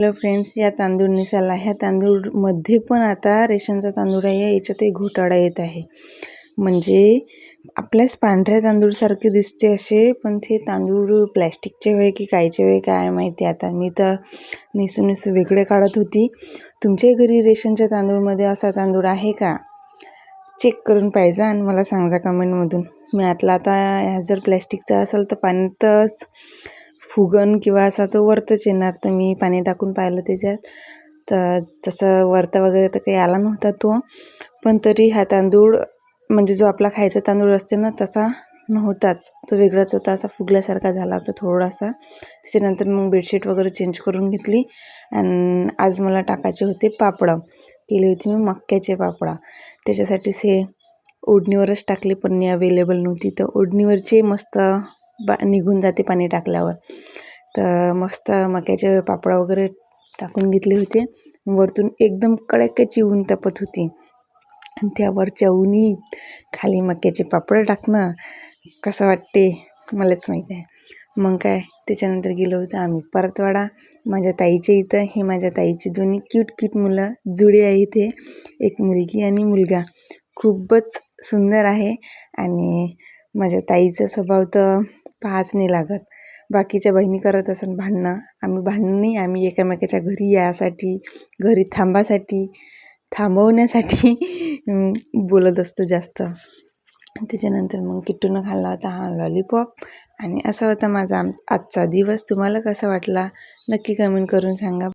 Hello friends, या तांदूळ निसाला ह्या तांदूळमध्ये पण आता रेशनचा तांदूळ आहे, याच्यातही घोटाळा येत आहे. म्हणजे आपल्याच पांढऱ्या तांदूळसारखे दिसते असे, पण ते तांदूळ प्लॅस्टिकचे वय की कायचे वय काय माहिती. आता मी तर निसू वेगळे काढत होती. तुमच्या घरी रेशनच्या तांदूळमध्ये असा तांदूळ आहे का? चेक करून पाहिजे आणि मला सांगा कमेंटमधून. मी आता ह्या जर प्लॅस्टिकचा असेल तर पाण्यातच फुगन किंवा असा तो वरतच येणार. तर मी पाणी टाकून पाहिलं त्याच्यात, तर तसं वरता वगैरे तर काही आला नव्हता तो. पण तरी हा तांदूळ म्हणजे जो आपला खायचा तांदूळ असते ना, तसा नव्हताच, तो वेगळाच होता. असा फुगल्यासारखा झाला होता थोडासा. त्याच्यानंतर मग बेडशीट वगैरे चेंज करून घेतली. आणि आज मला टाकायचे होते पापड. केले होते मी मक्याचे पापड. त्याच्यासाठीच हे ओढणीवरच टाकले, पण अवेलेबल नव्हती तर ओढणीवरचे मस्त निघून जाते पाणी टाकल्यावर. तर मस्त मक्याचे पापड वगैरे टाकून घेतले होते. वरतून एकदम कडाक्याची ऊन तापत होती आणि त्यावरच्या उन्हीत खाली मक्याचे पापड टाकणं कसं वाटते मलाच माहीत आहे. मग काय, त्याच्यानंतर गेलो होतो आम्ही परतवाडा माझ्या ताईच्या इथं. हे माझ्या ताईचे दोन्ही क्यूट मुलं जुळे आहे इथे, एक मुलगी आणि मुलगा. खूपच सुंदर आहे. आणि माझ्या ताईचा स्वभाव तर पाहाच नाही लागत. बाकीच्या बहिणी करत असन भांडणं, आम्ही भांडण नाही, आम्ही एकामेकाच्या घरी यासाठी, घरी थांबवण्यासाठी बोलत असतो जास्त. त्याच्यानंतर मग किट्टूनं खाल्ला होता हा लॉलीपॉप. आणि असा होता माझा आजचा दिवस. तुम्हाला कसा वाटला नक्की कमेंट करून सांगा.